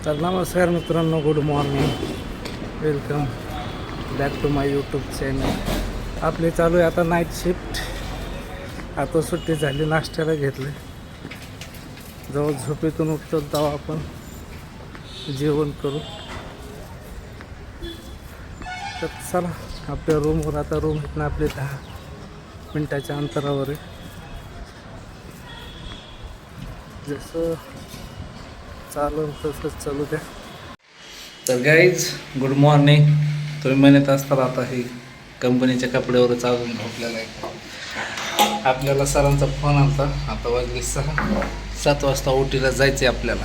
तर नमस्कार मित्रांनो, good morning, welcome back to my YouTube channel. आपली चालू आहे आता नाईट शिफ्ट. आता सुट्टी झाली, नाश्त्याला घेतले. जेव्हा झोपेतून उठतो तेव्हा आपण जेवण करू. तर चला आपल्या रूमवर. आता रूम इथनं आपले 10 मिनटाच्या अंतरावर आहे. जसं चालू तसंच चालू द्या. तर गाईज, गुड मॉर्निंग. तुम्ही म्हणत असताल आता हे कंपनीच्या कपड्यावर चालून झोपलेला आहे. आपल्याला सरांचा फोन आला. आता वाजले 7 वाजता ओटीला जायचे आपल्याला.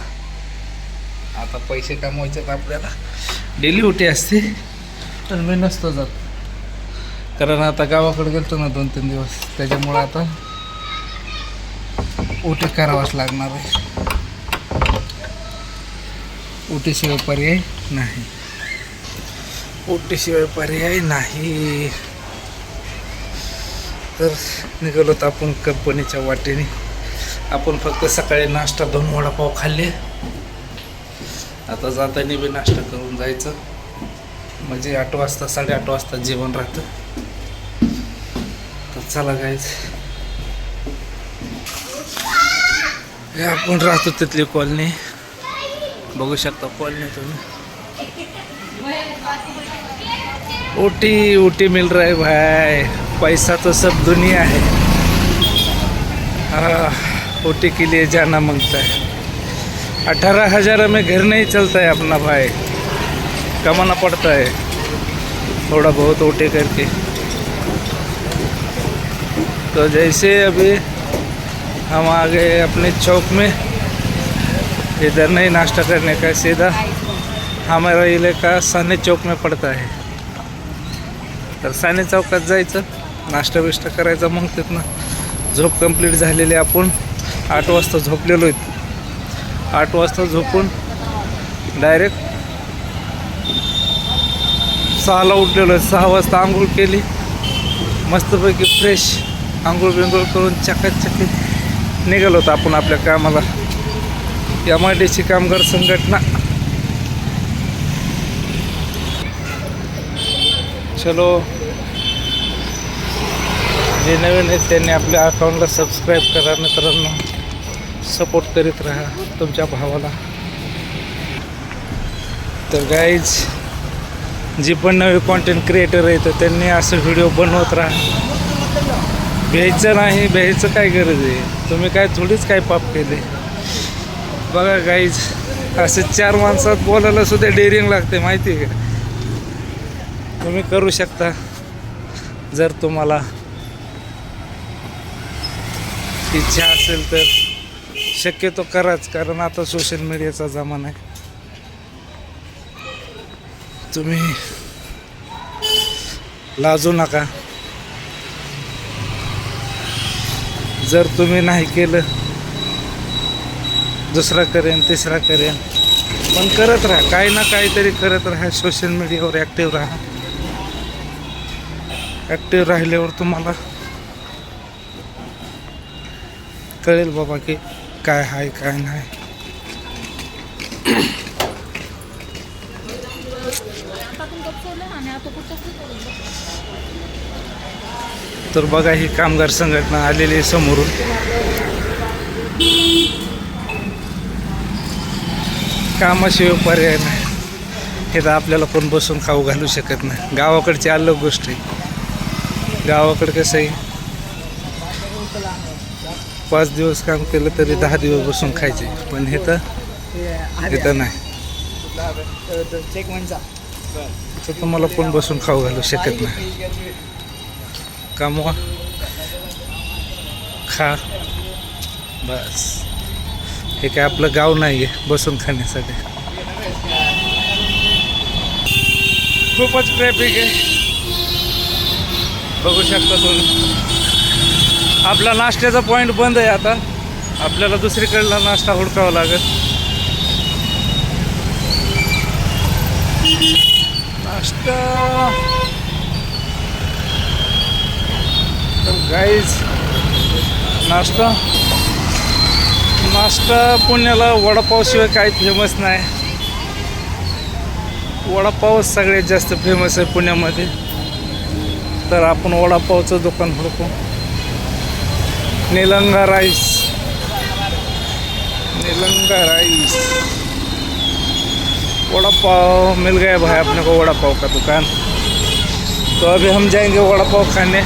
आता पैसे कमवायचे आपल्याला. डेली ओटी असते पण मी नसतो जात, कारण आता गावाकडे गेलतो ना 2-3 दिवस. त्याच्यामुळं आता ओटी करावाच लागणार आहे. ओटीशिवाय पर्याय नाही. ओटीशिवाय पर्याय नाही. तर निघालो तर आपण कंपनीच्या वाटेने. आपण फक्त सकाळी नाश्ता 2 वडापाव खाल्ले. आता जाताना बी नाश्ता करून जायचं, म्हणजे 8 वाजता 8:30 वाजता जेवण राहतं. तर चला गाईज, हे आपण राहतो तिथली कॉलनी. बघू शकता कॉलनी तुम्ही. ओटी मिल रहा है भाई, पैसा तो सब दुनिया है. ओटी के लिए जाना मांगता है. 18,000 में घर नहीं चलता है अपना भाई, कमाना पड़ता है थोड़ा बहुत ओटी करके. तो जैसे अभी हम आ गए अपने चौक में. इधर नहीं नाश्ता करने का, सीधा हमारा इलाका साने चौक में पड़ता है. तर साने चौकात जायचं, नाश्ता बिष्टा करायचा. मग तिथनं झोप कंप्लीट झालेली. आपण 8 वाजता झोपलेलो आहेत. 8 वाजता झोपून डायरेक्ट 6ला उठलेलो आहे. 6 वाजता आंघोळ केली, मस्तपैकी फ्रेश आंघोळ बिंघोळ करून चकाचकीत निघालो होतो आपण आपल्या कामाला. MIDC कामगार संघटना. चलो, जे नवीन आहेत त्यांनी आपल्या अकाउंटला सबस्क्राईब करा मित्रांनो. सपोर्ट करीत राहा तुमच्या भावाला. तर गाईज, जी पण नवे कॉन्टेंट क्रिएटर आहेत तर त्यांनी असं व्हिडिओ बनवत राहा. भ्यायचं नाही, भ्यायचं काय गरज आहे. तुम्ही काय थोडीच काय पाप केले. बघा गाईज, असे 4 माणसात बोलायला सुद्धा डेअरिंग लागते, माहिती आहे का. तुम्ही करू शकता जर तुम्हाला इच्छा असेल तर. शक्यतो कराच, कारण आता सोशल मीडियाचा जमाना आहे. तुम्ही लाजू नका. जर तुम्ही नाही केलं, दुसरा करेन, तिसरा करेन, पण करत राहा. काही ना काहीतरी करत राहा. सोशल मीडियावर ॲक्टिव्ह राहा. ॲक्टिव्ह राहिल्यावर तुम्हाला कळेल बाबा की काय आहे काय नाही. तर बघा, ही कामगार संघटना आलेली आहे समोरून. कामाशिवाय पर्याय नाही. हे तर आपल्याला पण बसून खाऊ घालू शकत नाही. गावाकडची अलग गोष्ट आहे. गावाकडे कसं आहे, 5 दिवस काम केलं तरी 10 दिवस बसून खायचे. पण हे तर इथं नाही. तर तुम्हाला पण बसून खाऊ घालू शकत नाही. कमवा, खा, बस. हे काय आपलं गाव नाही आहे बसून खाण्यासाठी. खूपच ट्रॅफिक आहे, बघू शकता तुम्ही. आपला नाश्त्याचा पॉईंट बंद आहे. आता आपल्याला दुसरीकडला नाश्ता हुडकावा लागेल. नाश्ता. तर गाईज, नाश्ता पुण्याला वडापावशिवाय काही फेमस नाही. वडापाव सगळ्यात जास्त फेमस आहे पुण्यामध्ये. तर आपण वडापावचं दुकान हुडकू. निलंगा राईस. निलंगा राइस वड़ापाव मिल गया भाई अपने को, वड़ापाव का दुकान. तो अभी हम जाएंगे वड़ापाव खाने.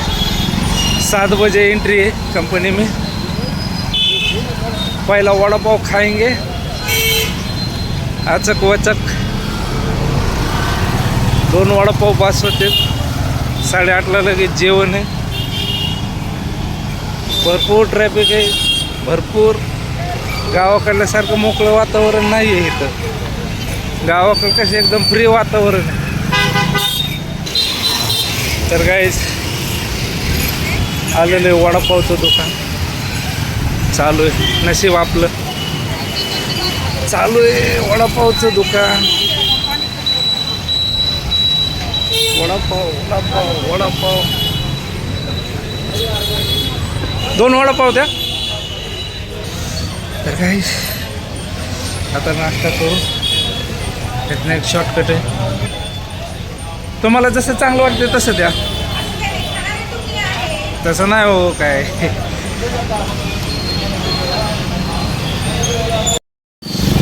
7 बजे एंट्री है कंपनी में. पहला वड़ापाव खाएंगे अचक वचक. 2 वड़ापाव पास होते. 8:30ला लगेच जेवण आहे. भरपूर ट्रॅफिक आहे, भरपूर. गावाकडल्यासारखं मोकळं वातावरण नाही आहे इथं. गावाकडं कसं एकदम फ्री वातावरण आहे. तर गाईज आलेलं आहे वडापावचं दुकान. चालू आहे, नशीब आपलं. चालू आहे वडापावचं दुकान. वडापाव वडापाव वडापाव. 2 वडापाव द्या. तर गाईज आता नाश्ता करू. इथनं एक शॉर्टकट आहे. तुम्हाला जसं चांगलं वाटतं तसं द्या. तसं नाही हो काय.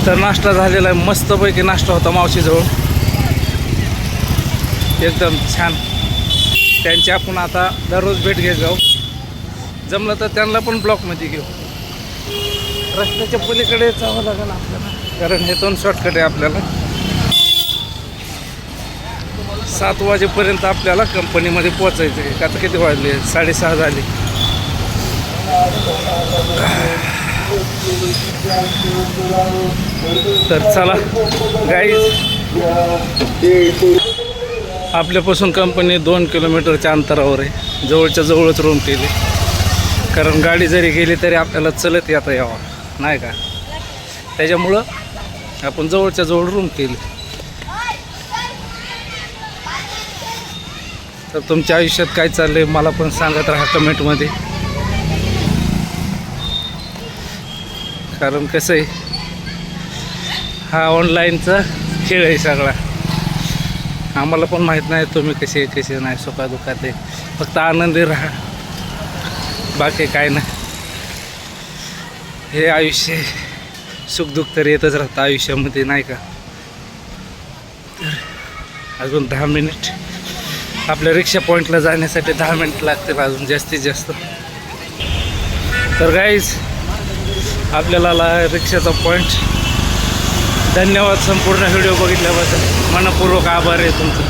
तर नाश्ता झालेला आहे. मस्तपैकी नाश्ता होता मावशीजवळ, एकदम छान. त्यांची आपण आता दररोज भेट घेत जाऊ. जमलं तर त्यांना पण ब्लॉकमध्ये घेऊ. रस्त्याच्या पलीकडे जावं लागेल आपल्याला, कारण हेतून शॉर्टकट आहे आपल्याला. 7 वाजेपर्यंत आपल्याला कंपनीमध्ये पोचायचं आहे. आता किती वाजले? 6:30 झाले. तर चला गाईज, आपल्यापासून कंपनी 2 किलोमीटरच्या अंतरावर आहे. जवळच्या जवळच रूम केली, कारण गाडी जरी गेली तरी आपल्याला चलत येता यावं नाही का. त्याच्यामुळं आपण जवळच्या जवळ रूम केली. तर तुमच्या आयुष्यात काय चाललंय मला पण सांगत राहा कमेंटमध्ये. कारण कसं आहे, हा ऑनलाईनचा खेळ आहे सगळा. आम्हाला पण माहीत नाही तुम्ही कसे नाही. सुखादुखात आहे, फक्त आनंदी राहा, बाकी काय नाही. हे आयुष्य, सुखदुःख तर येतच राहतं आयुष्यामध्ये नाही का. तर अजून 10 मिनिट आपल्या रिक्षा पॉईंटला जाण्यासाठी 10 मिनिट लागतील अजून जास्तीत जास्त. तर गाईज आपल्याला रिक्षाचा पॉईंट. धन्यवाद संपूर्ण व्हिडिओ बघितल्याबद्दल. मनपूर्वक आभार आहे तुमचं.